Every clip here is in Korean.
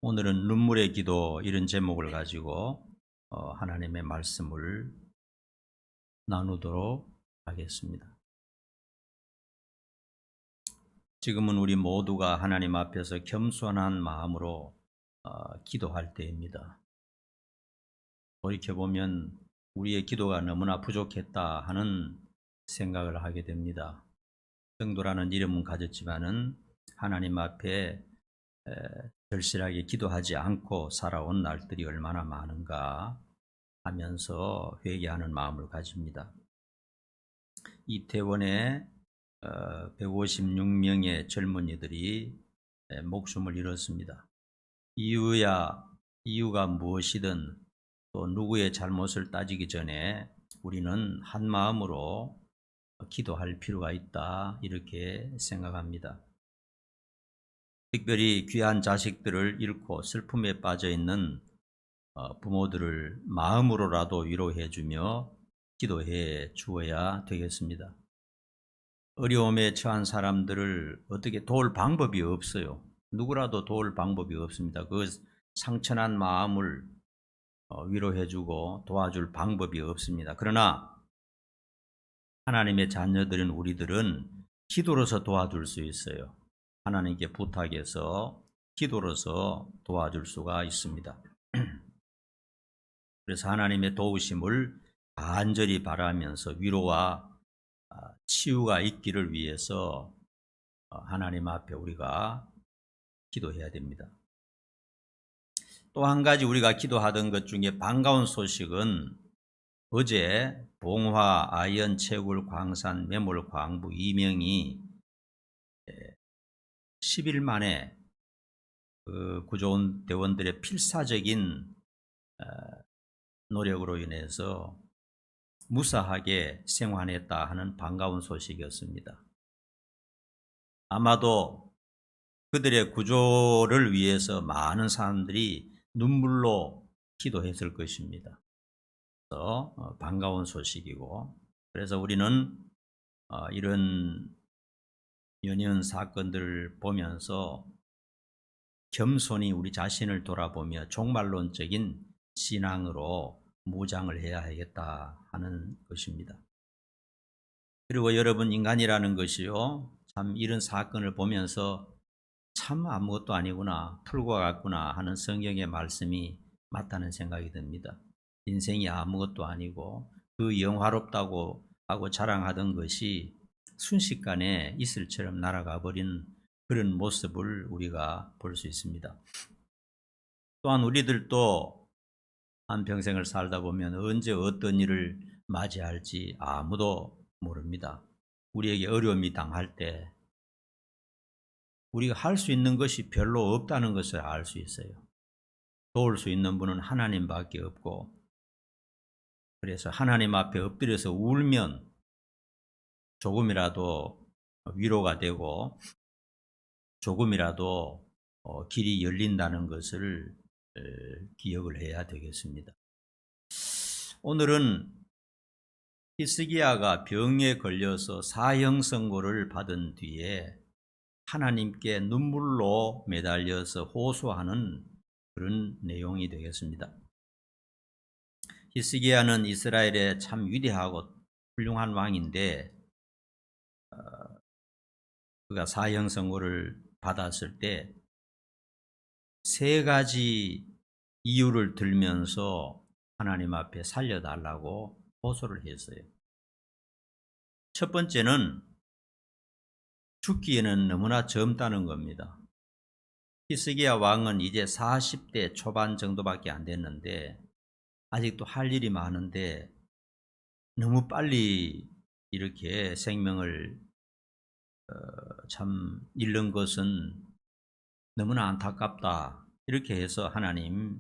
오늘은 눈물의 기도 이런 제목을 가지고 하나님의 말씀을 나누도록 하겠습니다. 지금은 우리 모두가 하나님 앞에서 겸손한 마음으로 기도할 때입니다. 돌이켜보면 우리의 기도가 너무나 부족했다 하는 생각을 하게 됩니다. 성도라는 이름은 가졌지만은 하나님 앞에 절실하게 기도하지 않고 살아온 날들이 얼마나 많은가 하면서 회개하는 마음을 가집니다. 이태원에 156명의 젊은이들이 목숨을 잃었습니다. 이유가 무엇이든 또 누구의 잘못을 따지기 전에 우리는 한 마음으로 기도할 필요가 있다, 이렇게 생각합니다. 특별히 귀한 자식들을 잃고 슬픔에 빠져 있는 부모들을 마음으로라도 위로해 주며 기도해 주어야 되겠습니다. 어려움에 처한 사람들을 어떻게 도울 방법이 없어요. 누구라도 도울 방법이 없습니다. 그 상처난 마음을 위로해 주고 도와줄 방법이 없습니다. 그러나 하나님의 자녀들인 우리들은 기도로서 도와줄 수 있어요. 하나님께 부탁해서 기도로서 도와줄 수가 있습니다. 그래서 하나님의 도우심을 간절히 바라면서 위로와 치유가 있기를 위해서 하나님 앞에 우리가 기도해야 됩니다. 또 한 가지 우리가 기도하던 것 중에 반가운 소식은 어제 봉화, 아연, 채굴, 광산, 매몰, 광부, 이명이 10일 만에 그 구조대원들의 필사적인 노력으로 인해서 무사하게 생還했다 하는 반가운 소식이었습니다. 아마도 그들의 구조를 위해서 많은 사람들이 눈물로 기도했을 것입니다. 그래서 반가운 소식이고, 그래서 우리는 이런 연이은 사건들을 보면서 겸손히 우리 자신을 돌아보며 종말론적인 신앙으로 무장을 해야 하겠다 하는 것입니다. 그리고 여러분, 인간이라는 것이요, 참 이런 사건을 보면서 참 아무것도 아니구나, 풀고 갔구나 하는 성경의 말씀이 맞다는 생각이 듭니다. 인생이 아무것도 아니고 그 영화롭다고 하고 자랑하던 것이 순식간에 이슬처럼 날아가 버린 그런 모습을 우리가 볼 수 있습니다. 또한 우리들도 한평생을 살다 보면 언제 어떤 일을 맞이할지 아무도 모릅니다. 우리에게 어려움이 당할 때 우리가 할 수 있는 것이 별로 없다는 것을 알 수 있어요. 도울 수 있는 분은 하나님밖에 없고, 그래서 하나님 앞에 엎드려서 울면 조금이라도 위로가 되고 조금이라도 길이 열린다는 것을 기억을 해야 되겠습니다. 오늘은 히스기야가 병에 걸려서 사형 선고를 받은 뒤에 하나님께 눈물로 매달려서 호소하는 그런 내용이 되겠습니다. 히스기야는 이스라엘의 참 위대하고 훌륭한 왕인데 그가 사형 선고를 받았을 때 세 가지 이유를 들면서 하나님 앞에 살려달라고 호소를 했어요. 첫 번째는 죽기에는 너무나 젊다는 겁니다. 히스기야 왕은 이제 40대 초반 정도밖에 안 됐는데 아직도 할 일이 많은데 너무 빨리 이렇게 생명을 참 잃는 것은 너무나 안타깝다. 이렇게 해서 하나님,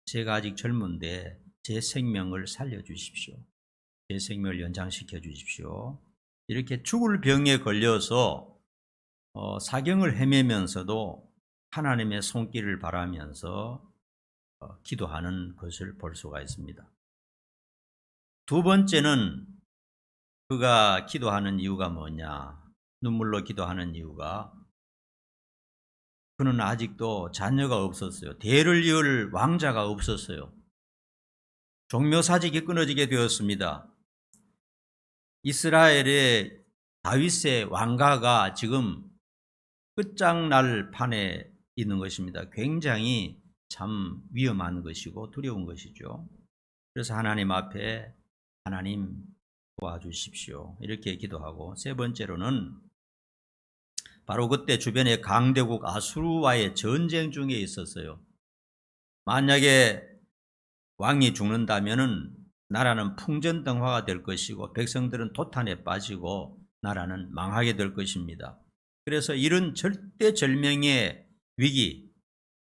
제가 아직 젊은데 제 생명을 살려주십시오. 제 생명을 연장시켜 주십시오. 이렇게 죽을 병에 걸려서 사경을 헤매면서도 하나님의 손길을 바라면서 기도하는 것을 볼 수가 있습니다. 두 번째는 그가 기도하는 이유가 뭐냐? 눈물로 기도하는 이유가 그는 아직도 자녀가 없었어요. 대를 이을 왕자가 없었어요. 종묘사직이 끊어지게 되었습니다. 이스라엘의 다윗의 왕가가 지금 끝장날 판에 있는 것입니다. 굉장히 참 위험한 것이고 두려운 것이죠. 그래서 하나님 앞에 하나님 도와주십시오 이렇게 기도하고, 세 번째로는 바로 그때 주변에 강대국 아수르와의 전쟁 중에 있었어요. 만약에 왕이 죽는다면은 나라는 풍전등화가 될 것이고 백성들은 도탄에 빠지고 나라는 망하게 될 것입니다. 그래서 이런 절대절명의 위기,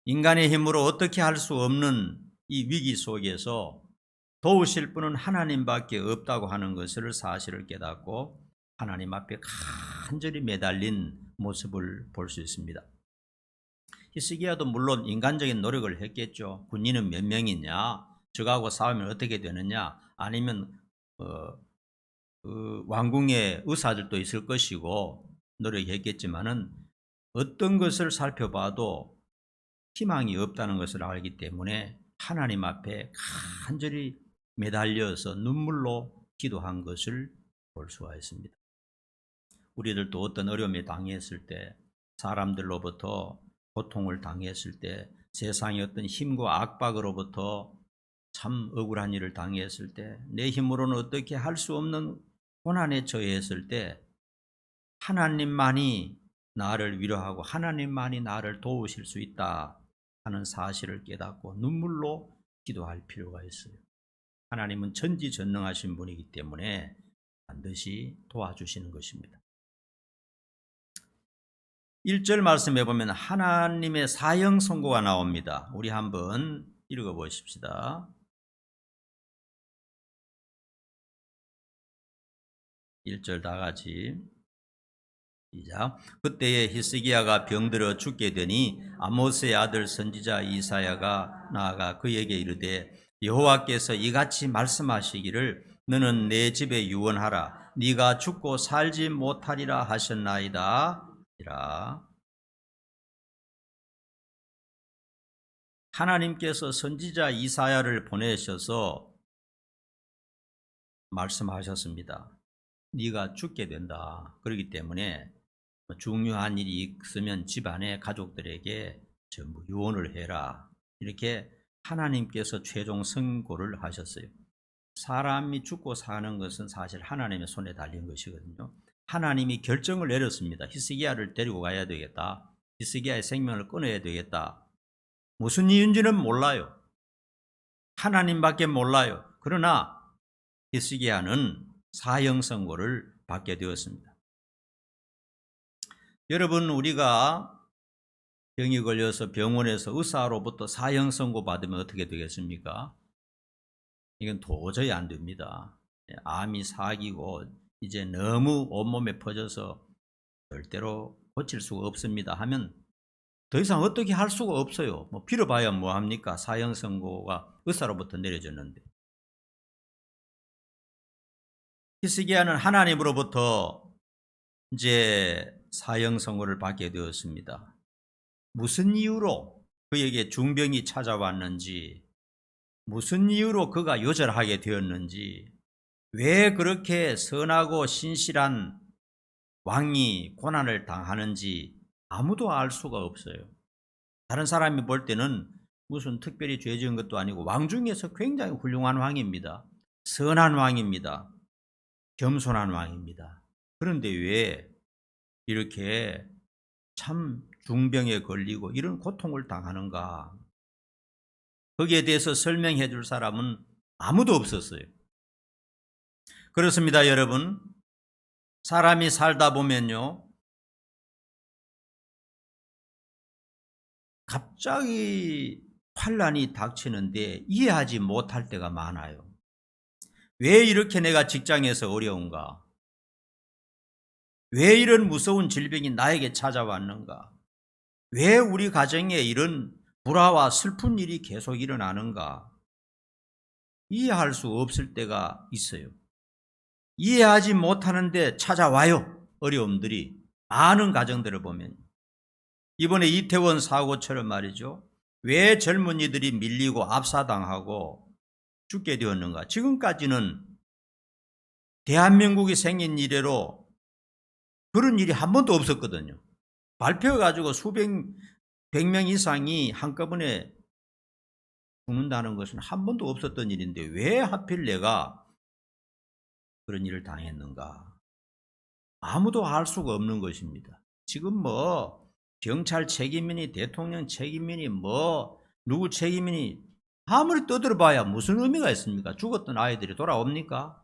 인간의 힘으로 어떻게 할 수 없는 이 위기 속에서 도우실 분은 하나님밖에 없다고 하는 것을 사실을 깨닫고 하나님 앞에 간절히 매달린 모습을 볼 수 있습니다. 히스기야도 물론 인간적인 노력을 했겠죠. 군인은 몇 명이냐, 적하고 싸우면 어떻게 되느냐, 아니면 왕궁의 의사들도 있을 것이고 노력했겠지만은 어떤 것을 살펴봐도 희망이 없다는 것을 알기 때문에 하나님 앞에 간절히 매달려서 눈물로 기도한 것을 볼 수가 있습니다. 우리들도 어떤 어려움에 당했을 때, 사람들로부터 고통을 당했을 때, 세상의 어떤 힘과 압박으로부터 참 억울한 일을 당했을 때, 내 힘으로는 어떻게 할 수 없는 고난에 처했을 때 하나님만이 나를 위로하고 하나님만이 나를 도우실 수 있다 하는 사실을 깨닫고 눈물로 기도할 필요가 있어요. 하나님은 전지전능하신 분이기 때문에 반드시 도와주시는 것입니다. 1절 말씀해 보면 하나님의 사형 선고가 나옵니다. 우리 한번 읽어 보십시다. 1절 다 같이 시작. 그때에 히스기야가 병들어 죽게 되니 아모스의 아들 선지자 이사야가 나아가 그에게 이르되 여호와께서 이같이 말씀하시기를 너는 내 집에 유언하라. 네가 죽고 살지 못하리라 하셨나이다. 하나님께서 선지자 이사야를 보내셔서 말씀하셨습니다. 네가 죽게 된다. 그렇기 때문에 중요한 일이 있으면 집안의 가족들에게 전부 유언을 해라. 이렇게 하나님께서 최종 선고를 하셨어요. 사람이 죽고 사는 것은 사실 하나님의 손에 달린 것이거든요. 하나님이 결정을 내렸습니다. 히스기야를 데리고 가야 되겠다. 히스기야의 생명을 끊어야 되겠다. 무슨 이유인지는 몰라요. 하나님밖에 몰라요. 그러나 히스기야는 사형 선고를 받게 되었습니다. 여러분, 우리가 병이 걸려서 병원에서 의사로부터 사형 선고 받으면 어떻게 되겠습니까? 이건 도저히 안 됩니다. 암이 사기고 이제 너무 온몸에 퍼져서 절대로 고칠 수가 없습니다 하면 더 이상 어떻게 할 수가 없어요. 빌어봐야 뭐합니까? 사형 선고가 의사로부터 내려졌는데. 히스기야는 하나님으로부터 이제 사형 선고를 받게 되었습니다. 무슨 이유로 그에게 중병이 찾아왔는지, 무슨 이유로 그가 요절하게 되었는지, 왜 그렇게 선하고 신실한 왕이 고난을 당하는지 아무도 알 수가 없어요. 다른 사람이 볼 때는 무슨 특별히 죄 지은 것도 아니고 왕 중에서 굉장히 훌륭한 왕입니다. 선한 왕입니다. 겸손한 왕입니다. 그런데 왜 이렇게 참 중병에 걸리고 이런 고통을 당하는가? 거기에 대해서 설명해 줄 사람은 아무도 없었어요. 그렇습니다, 여러분. 사람이 살다 보면요, 갑자기 환난이 닥치는데 이해하지 못할 때가 많아요. 왜 이렇게 내가 직장에서 어려운가? 왜 이런 무서운 질병이 나에게 찾아왔는가? 왜 우리 가정에 이런 불화와 슬픈 일이 계속 일어나는가? 이해할 수 없을 때가 있어요. 이해하지 못하는데 찾아와요. 어려움들이 많은 가정들을 보면 이번에 이태원 사고처럼 말이죠. 왜 젊은이들이 밀리고 압사당하고 죽게 되었는가? 지금까지는 대한민국이 생긴 이래로 그런 일이 한 번도 없었거든요. 발표해가지고 수백, 100명 이상이 한꺼번에 죽는다는 것은 한 번도 없었던 일인데 왜 하필 내가 그런 일을 당했는가? 아무도 알 수가 없는 것입니다. 지금 뭐 경찰 책임이니 대통령 책임이니 뭐 누구 책임이니 아무리 떠들어봐야 무슨 의미가 있습니까? 죽었던 아이들이 돌아옵니까?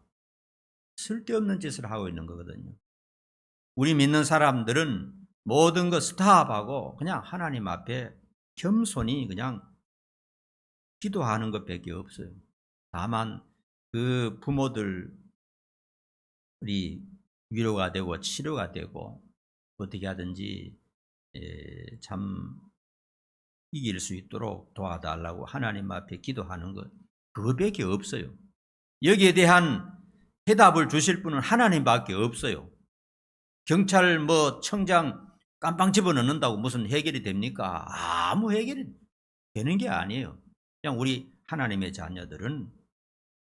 쓸데없는 짓을 하고 있는 거거든요. 우리 믿는 사람들은 모든 거 스탑하고 그냥 하나님 앞에 겸손히 그냥 기도하는 것밖에 없어요. 다만 그 부모들이 위로가 되고 치료가 되고 어떻게 하든지 참 이길 수 있도록 도와달라고 하나님 앞에 기도하는 것, 그거밖에 없어요. 여기에 대한 해답을 주실 분은 하나님밖에 없어요. 경찰 뭐 청장 깜빵 집어넣는다고 무슨 해결이 됩니까? 아무 해결이 되는 게 아니에요. 그냥 우리 하나님의 자녀들은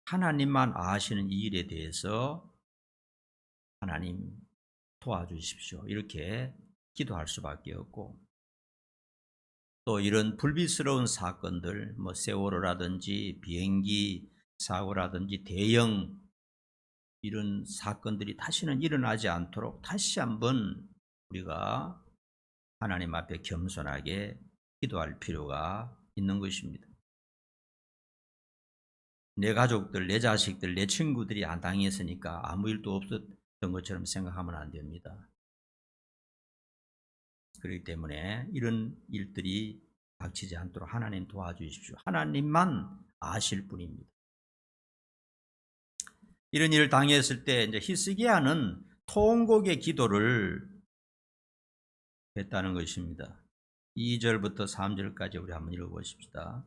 하나님만 아시는 이 일에 대해서 하나님 도와주십시오. 이렇게 기도할 수밖에 없고, 또 이런 불비스러운 사건들, 뭐 세월호라든지 비행기 사고라든지 대형 이런 사건들이 다시는 일어나지 않도록 다시 한번 우리가 하나님 앞에 겸손하게 기도할 필요가 있는 것입니다. 내 가족들, 내 자식들, 내 친구들이 안 당했으니까 아무 일도 없었던 것처럼 생각하면 안 됩니다. 그렇기 때문에 이런 일들이 닥치지 않도록 하나님 도와주십시오. 하나님만 아실 분입니다. 이런 일을 당했을 때 이제 히스기야는 통곡의 기도를 했다는 것입니다. 2절부터 3절까지 우리 한번 읽어보십시다.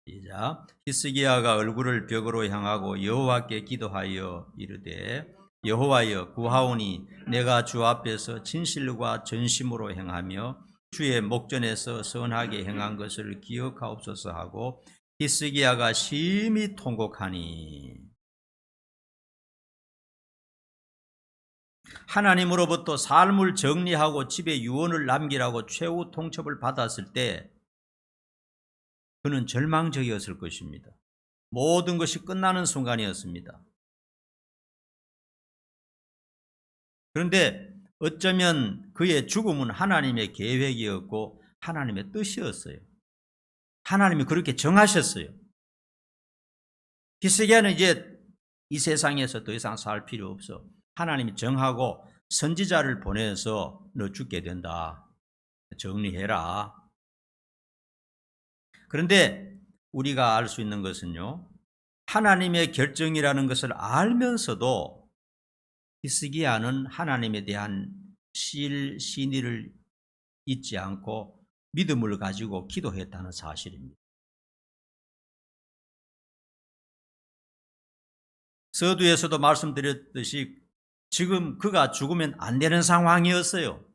시작. 히스기야가 얼굴을 벽으로 향하고 여호와께 기도하여 이르되 여호와여 구하오니 내가 주 앞에서 진실과 전심으로 행하며 주의 목전에서 선하게 행한 것을 기억하옵소서 하고 히스기야가 심히 통곡하니 하나님으로부터 삶을 정리하고 집에 유언을 남기라고 최후 통첩을 받았을 때 그는 절망적이었을 것입니다. 모든 것이 끝나는 순간이었습니다. 그런데 어쩌면 그의 죽음은 하나님의 계획이었고 하나님의 뜻이었어요. 하나님이 그렇게 정하셨어요. 히스기야는 이제 이 세상에서 더 이상 살 필요 없어. 하나님이 정하고 선지자를 보내서 너 죽게 된다. 정리해라. 그런데 우리가 알 수 있는 것은요, 하나님의 결정이라는 것을 알면서도 히스기야는 하나님에 대한 신의를 잊지 않고 믿음을 가지고 기도했다는 사실입니다. 서두에서도 말씀드렸듯이 지금 그가 죽으면 안 되는 상황이었어요.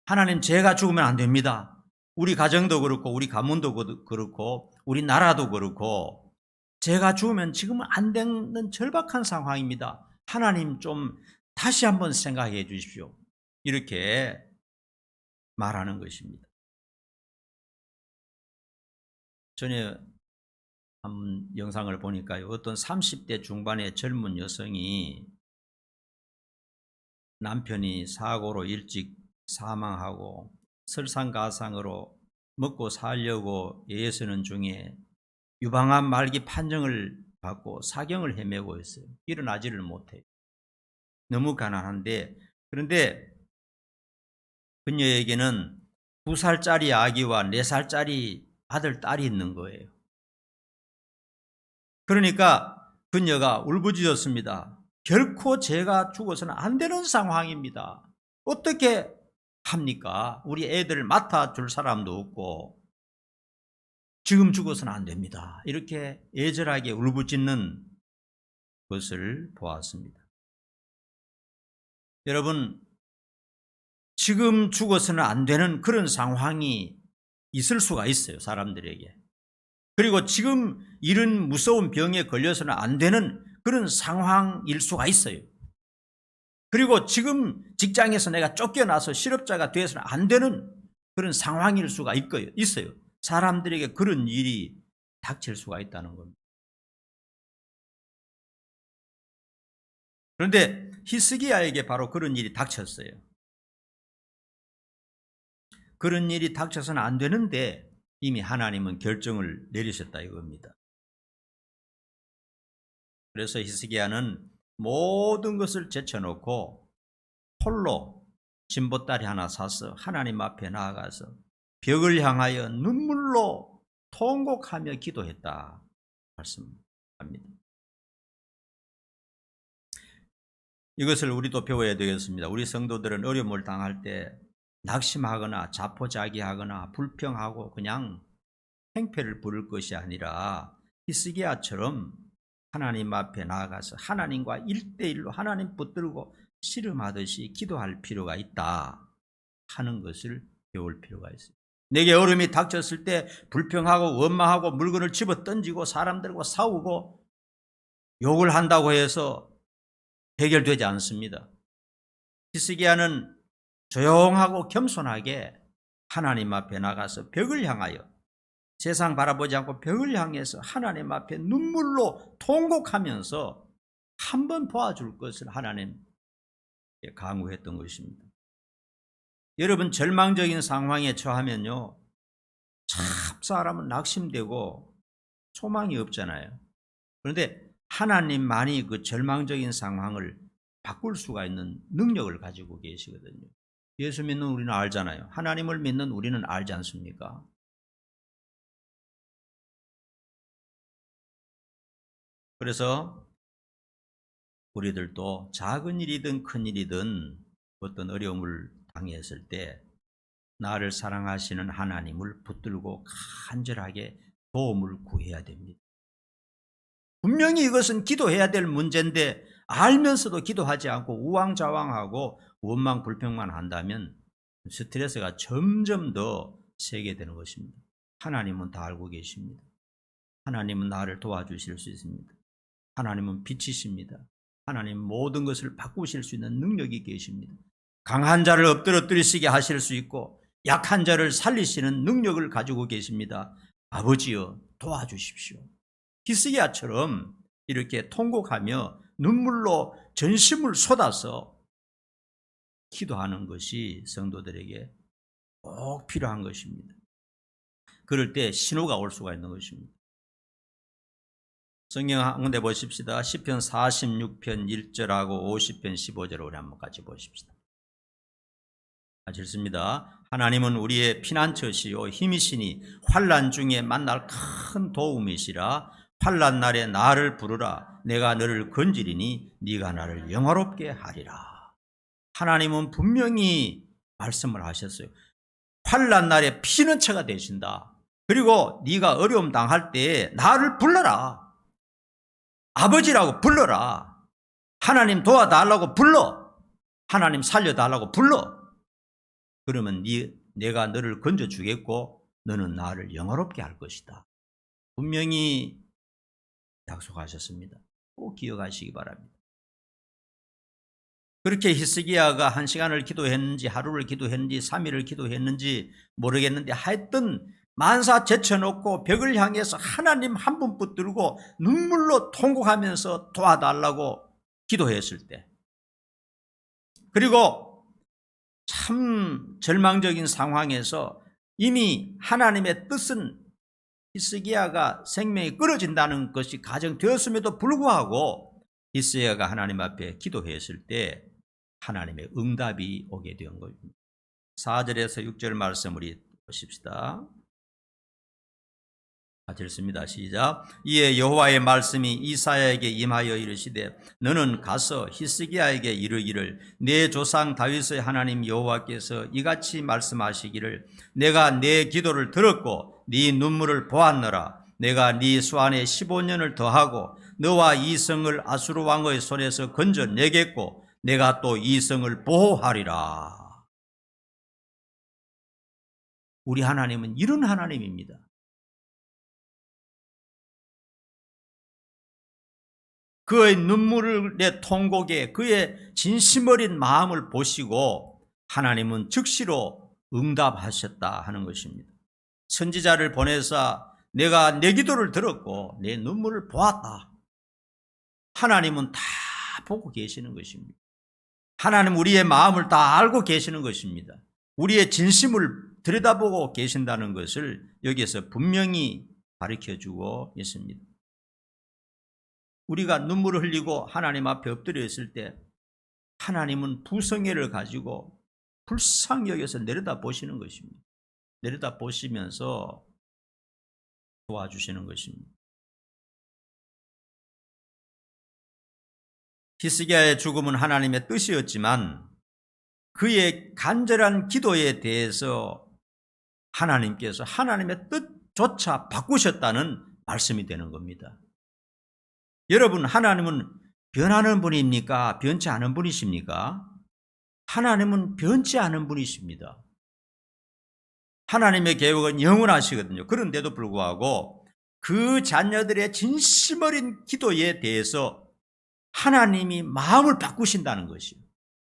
하나님, 제가 죽으면 안 됩니다. 우리 가정도 그렇고 우리 가문도 그렇고 우리 나라도 그렇고 제가 죽으면 지금은 안 되는 절박한 상황입니다. 하나님 좀 다시 한번 생각해 주십시오. 이렇게 말하는 것입니다. 전에 한 영상을 보니까요, 어떤 30대 중반의 젊은 여성이 남편이 사고로 일찍 사망하고 설상가상으로 먹고 살려고 애쓰는 중에 유방암 말기 판정을 받고 사경을 헤매고 있어요. 일어나지를 못해요. 너무 가난한데, 그런데 그녀에게는 2살짜리 아기와 4살짜리 아들, 딸이 있는 거예요. 그러니까 그녀가 울부짖었습니다. 결코 제가 죽어서는 안 되는 상황입니다. 어떻게 합니까? 우리 애들 맡아줄 사람도 없고 지금 죽어서는 안 됩니다. 이렇게 애절하게 울부짖는 것을 보았습니다. 여러분, 지금 죽어서는 안 되는 그런 상황이 있을 수가 있어요, 사람들에게. 그리고 지금 이런 무서운 병에 걸려서는 안 되는 그런 상황일 수가 있어요. 그리고 지금 직장에서 내가 쫓겨나서 실업자가 되어서는 안 되는 그런 상황일 수가 있어요. 사람들에게 그런 일이 닥칠 수가 있다는 겁니다. 그런데 히스기야에게 바로 그런 일이 닥쳤어요. 그런 일이 닥쳐서는 안 되는데 이미 하나님은 결정을 내리셨다 이겁니다. 그래서 히스기야는 모든 것을 제쳐놓고 홀로 진보다리 하나 사서 하나님 앞에 나아가서 벽을 향하여 눈물로 통곡하며 기도했다 말씀합니다. 이것을 우리도 배워야 되겠습니다. 우리 성도들은 어려움을 당할 때 낙심하거나 자포자기하거나 불평하고 그냥 행패를 부릴 것이 아니라 히스기야처럼 하나님 앞에 나아가서 하나님과 1대1로 하나님 붙들고 씨름하듯이 기도할 필요가 있다 하는 것을 배울 필요가 있어요. 내게 어려움이 닥쳤을 때 불평하고 원망하고 물건을 집어 던지고 사람들과 싸우고 욕을 한다고 해서 해결되지 않습니다. 히스기야는 조용하고 겸손하게 하나님 앞에 나가서 벽을 향하여 세상 바라보지 않고 벽을 향해서 하나님 앞에 눈물로 통곡하면서 한번 도와줄 것을 하나님께 강구했던 것입니다. 여러분, 절망적인 상황에 처하면요, 참 사람은 낙심되고 소망이 없잖아요. 그런데 하나님만이 그 절망적인 상황을 바꿀 수가 있는 능력을 가지고 계시거든요. 예수 믿는 우리는 알잖아요. 하나님을 믿는 우리는 알지 않습니까? 그래서 우리들도 작은 일이든 큰 일이든 어떤 어려움을 당했을 때 나를 사랑하시는 하나님을 붙들고 간절하게 도움을 구해야 됩니다. 분명히 이것은 기도해야 될 문제인데 알면서도 기도하지 않고 우왕좌왕하고 원망 불평만 한다면 스트레스가 점점 더 세게 되는 것입니다. 하나님은 다 알고 계십니다. 하나님은 나를 도와주실 수 있습니다. 하나님은 빛이십니다. 하나님 모든 것을 바꾸실 수 있는 능력이 계십니다. 강한 자를 엎드러뜨리시게 하실 수 있고 약한 자를 살리시는 능력을 가지고 계십니다. 아버지여 도와주십시오. 히스기야처럼 이렇게 통곡하며 눈물로 전심을 쏟아서 기도하는 것이 성도들에게 꼭 필요한 것입니다. 그럴 때 신호가 올 수가 있는 것입니다. 성경 한 군데 보십시다. 시편 46편 1절하고 50편 15절을 우리 한번 같이 보십시다. 읽습니다. 하나님은 우리의 피난처시요 힘이시니 환난 중에 만날 큰 도움이시라. 환난 날에 나를 부르라. 내가 너를 건지리니 네가 나를 영화롭게 하리라. 하나님은 분명히 말씀을 하셨어요. 환난 날에 피난처가 되신다. 그리고 네가 어려움 당할 때 나를 불러라. 아버지라고 불러라. 하나님 도와달라고 불러. 하나님 살려달라고 불러. 그러면 내가 너를 건져주겠고 너는 나를 영화롭게 할 것이다. 분명히 약속하셨습니다. 꼭 기억하시기 바랍니다. 그렇게 히스기야가 1시간을 기도했는지 하루를 기도했는지 3일을 기도했는지 모르겠는데 하여튼 만사 제쳐놓고 벽을 향해서 하나님 한 분 붙들고 눈물로 통곡하면서 도와달라고 기도했을 때, 그리고 참 절망적인 상황에서 이미 하나님의 뜻은 히스기야가 생명이 끊어진다는 것이 가정되었음에도 불구하고 히스기야가 하나님 앞에 기도했을 때 하나님의 응답이 오게 된 겁니다. 4절에서 6절 말씀 우리 보십시다. 읽습니다. 시작. 이에 여호와의 말씀이 이사야에게 임하여 이르시되 너는 가서 히스기야에게 이르기를 내 조상 다윗의 하나님 여호와께서 이같이 말씀하시기를 내가 내 기도를 들었고 네 눈물을 보았노라. 내가 네 수안에 15년을 더하고 너와 이 성을 아수르 왕의 손에서 건져내겠고 내가 또 이 성을 보호하리라. 우리 하나님은 이런 하나님입니다. 그의 눈물의 통곡에 그의 진심 어린 마음을 보시고 하나님은 즉시로 응답하셨다 하는 것입니다. 선지자를 보내사 내가 내 기도를 들었고 내 눈물을 보았다. 하나님은 다 보고 계시는 것입니다. 하나님 우리의 마음을 다 알고 계시는 것입니다. 우리의 진심을 들여다보고 계신다는 것을 여기에서 분명히 가르쳐주고 있습니다. 우리가 눈물을 흘리고 하나님 앞에 엎드려 있을 때 하나님은 부성애를 가지고 불쌍히 여겨서 내려다보시는 것입니다. 내려다보시면서 도와주시는 것입니다. 히스기야의 죽음은 하나님의 뜻이었지만 그의 간절한 기도에 대해서 하나님께서 하나님의 뜻조차 바꾸셨다는 말씀이 되는 겁니다. 여러분, 하나님은 변하는 분입니까? 변치 않은 분이십니까? 하나님은 변치 않은 분이십니다. 하나님의 계획은 영원하시거든요. 그런데도 불구하고 그 자녀들의 진심 어린 기도에 대해서 하나님이 마음을 바꾸신다는 것이에요.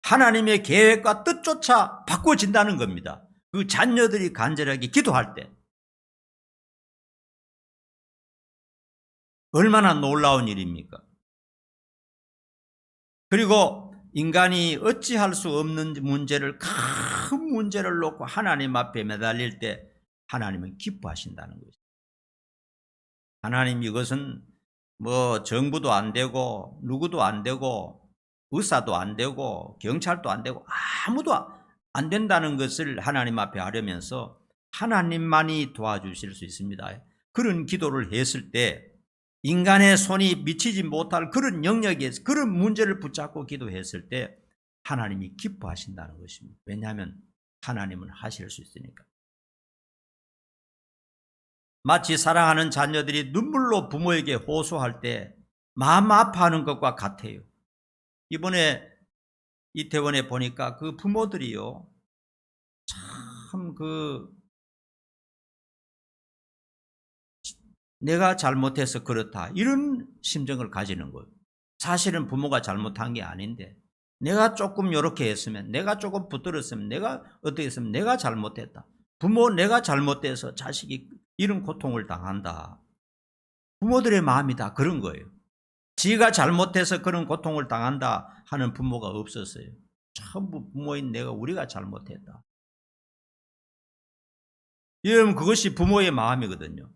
하나님의 계획과 뜻조차 바꿔진다는 겁니다. 그 자녀들이 간절하게 기도할 때. 얼마나 놀라운 일입니까? 그리고 인간이 어찌할 수 없는 문제를, 큰 문제를 놓고 하나님 앞에 매달릴 때 하나님은 기뻐하신다는 것이죠. 하나님, 이것은 뭐 정부도 안 되고 누구도 안 되고 의사도 안 되고 경찰도 안 되고 아무도 안 된다는 것을 하나님 앞에 하려면서 하나님만이 도와주실 수 있습니다. 그런 기도를 했을 때 인간의 손이 미치지 못할 그런 영역에서 그런 문제를 붙잡고 기도했을 때 하나님이 기뻐하신다는 것입니다. 왜냐하면 하나님은 하실 수 있으니까. 마치 사랑하는 자녀들이 눈물로 부모에게 호소할 때 마음 아파하는 것과 같아요. 이번에 이태원에 보니까 그 부모들이요, 참 내가 잘못해서 그렇다 이런 심정을 가지는 거예요. 사실은 부모가 잘못한 게 아닌데 내가 조금 이렇게 했으면, 내가 조금 붙들었으면, 내가 어떻게 했으면 내가 잘못했다. 부모 내가 잘못돼서 자식이 이런 고통을 당한다. 부모들의 마음이 다 그런 거예요. 지가 잘못해서 그런 고통을 당한다 하는 부모가 없었어요. 전부 부모인 우리가 잘못했다. 여러분, 그것이 부모의 마음이거든요.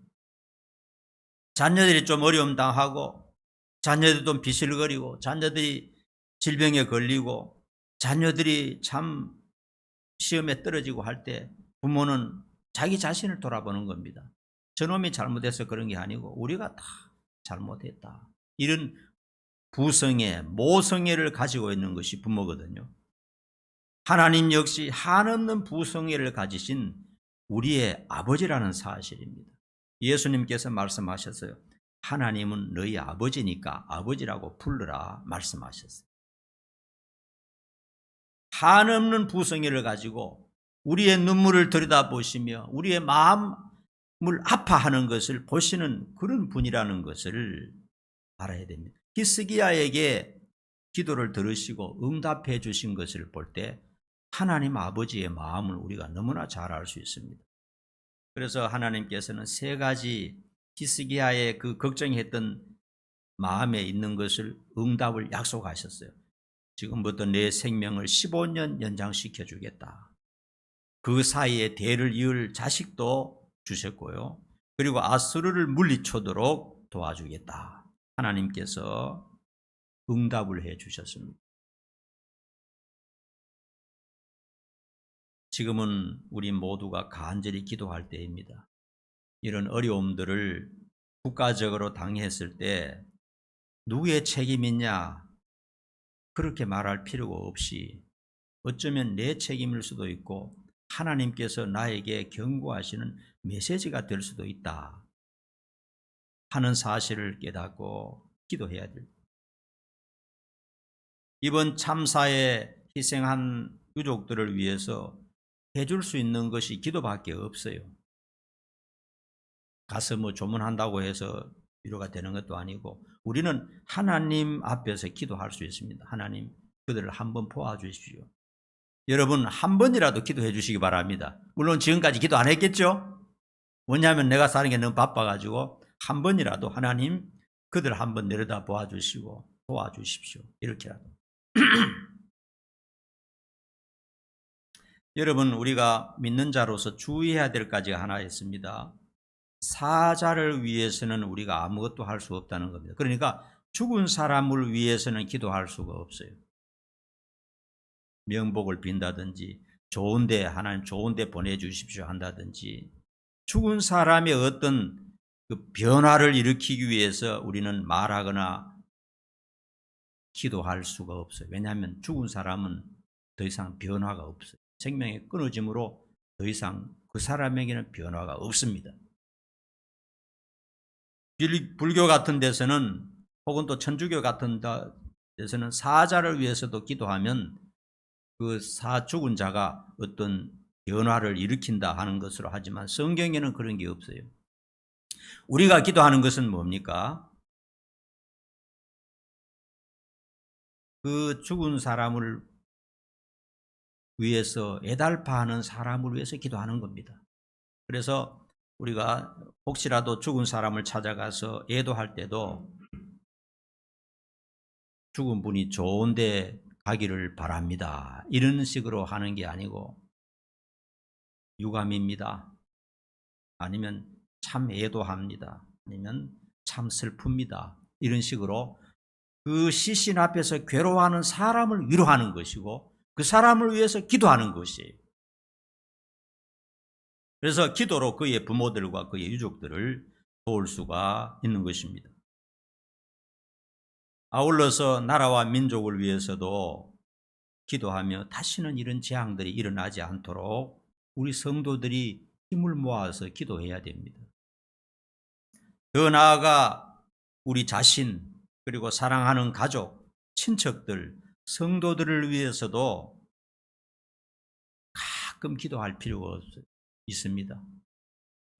자녀들이 좀 어려움 당하고 자녀들이 좀 비실거리고 자녀들이 질병에 걸리고 자녀들이 참 시험에 떨어지고 할 때 부모는 자기 자신을 돌아보는 겁니다. 저놈이 잘못해서 그런 게 아니고 우리가 다 잘못했다. 이런 부성애, 모성애를 가지고 있는 것이 부모거든요. 하나님 역시 한없는 부성애를 가지신 우리의 아버지라는 사실입니다. 예수님께서 말씀하셨어요. 하나님은 너희 아버지니까 아버지라고 불러라 말씀하셨어요. 한없는 부성애를 가지고 우리의 눈물을 들여다보시며 우리의 마음을 아파하는 것을 보시는 그런 분이라는 것을 알아야 됩니다. 히스기야에게 기도를 들으시고 응답해 주신 것을 볼 때 하나님 아버지의 마음을 우리가 너무나 잘 알 수 있습니다. 그래서 하나님께서는 세 가지 히스기야의 그 걱정했던 마음에 있는 것을 응답을 약속하셨어요. 지금부터 내 생명을 15년 연장시켜 주겠다. 그 사이에 대를 이을 자식도 주셨고요. 그리고 아수르를 물리쳐도록 도와주겠다. 하나님께서 응답을 해 주셨습니다. 지금은 우리 모두가 간절히 기도할 때입니다. 이런 어려움들을 국가적으로 당했을 때 누구의 책임이냐 그렇게 말할 필요가 없이 어쩌면 내 책임일 수도 있고 하나님께서 나에게 경고하시는 메시지가 될 수도 있다 하는 사실을 깨닫고 기도해야 됩니다. 이번 참사에 희생한 유족들을 위해서 해줄 수 있는 것이 기도밖에 없어요. 가서 뭐 조문한다고 해서 위로가 되는 것도 아니고, 우리는 하나님 앞에서 기도할 수 있습니다. 하나님, 그들을 한번 도와주십시오. 여러분, 한 번이라도 기도해 주시기 바랍니다. 물론 지금까지 기도 안 했겠죠? 뭐냐면 내가 사는 게 너무 바빠가지고 한 번이라도 하나님, 그들 한번 내려다 보아주시고 도와주십시오. 이렇게라도. 여러분, 우리가 믿는 자로서 주의해야 될 가지가 하나 있습니다. 사자를 위해서는 우리가 아무것도 할 수 없다는 겁니다. 그러니까 죽은 사람을 위해서는 기도할 수가 없어요. 명복을 빈다든지 하나님 좋은 데 보내주십시오 한다든지, 죽은 사람의 어떤 그 변화를 일으키기 위해서 우리는 말하거나 기도할 수가 없어요. 왜냐하면 죽은 사람은 더 이상 변화가 없어요. 생명의 끊어짐으로 더 이상 그 사람에게는 변화가 없습니다. 불교 같은 데서는, 혹은 또 천주교 같은 데서는 사자를 위해서도 기도하면 그 죽은 자가 어떤 변화를 일으킨다 하는 것으로 하지만, 성경에는 그런 게 없어요. 우리가 기도하는 것은 뭡니까? 그 죽은 사람을 위해서, 애달파하는 사람을 위해서 기도하는 겁니다. 그래서 우리가 혹시라도 죽은 사람을 찾아가서 애도할 때도 죽은 분이 좋은 데 가기를 바랍니다, 이런 식으로 하는 게 아니고, 유감입니다, 아니면 참 애도합니다, 아니면 참 슬픕니다, 이런 식으로 그 시신 앞에서 괴로워하는 사람을 위로하는 것이고, 그 사람을 위해서 기도하는 것이에요. 그래서 기도로 그의 부모들과 그의 유족들을 도울 수가 있는 것입니다. 아울러서 나라와 민족을 위해서도 기도하며 다시는 이런 재앙들이 일어나지 않도록 우리 성도들이 힘을 모아서 기도해야 됩니다. 더 나아가 우리 자신, 그리고 사랑하는 가족, 친척들, 성도들을 위해서도 가끔 기도할 필요가 있습니다.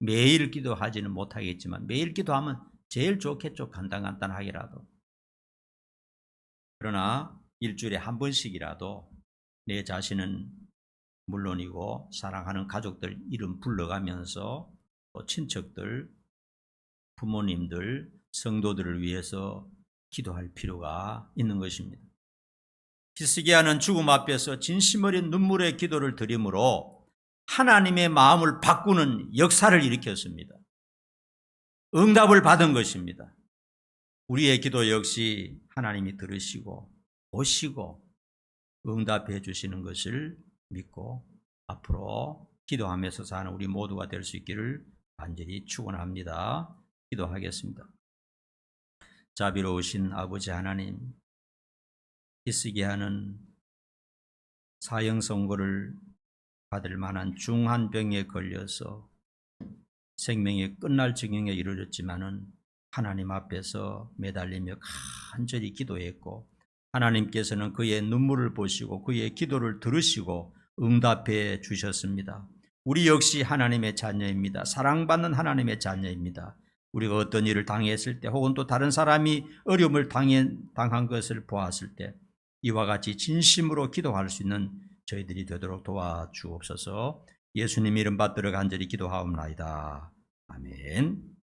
매일 기도하지는 못하겠지만 매일 기도하면 제일 좋겠죠, 간단하게라도. 그러나 일주일에 한 번씩이라도 내 자신은 물론이고 사랑하는 가족들 이름 불러가면서 또 친척들, 부모님들, 성도들을 위해서 기도할 필요가 있는 것입니다. 히스기야는 죽음 앞에서 진심 어린 눈물의 기도를 드림으로 하나님의 마음을 바꾸는 역사를 일으켰습니다. 응답을 받은 것입니다. 우리의 기도 역시 하나님이 들으시고 보시고 응답해 주시는 것을 믿고 앞으로 기도하면서 사는 우리 모두가 될 수 있기를 간절히 축원합니다. 기도하겠습니다. 자비로우신 아버지 하나님, 히스기야는 사형 선고를 받을 만한 중한 병에 걸려서 생명이 끝날 지경에 이르렀지만은 하나님 앞에서 매달리며 간절히 기도했고, 하나님께서는 그의 눈물을 보시고 그의 기도를 들으시고 응답해 주셨습니다. 우리 역시 하나님의 자녀입니다. 사랑받는 하나님의 자녀입니다. 우리가 어떤 일을 당했을 때, 혹은 또 다른 사람이 어려움을 당한 것을 보았을 때 이와 같이 진심으로 기도할 수 있는 저희들이 되도록 도와주옵소서. 예수님 이름 받들어 간절히 기도하옵나이다. 아멘.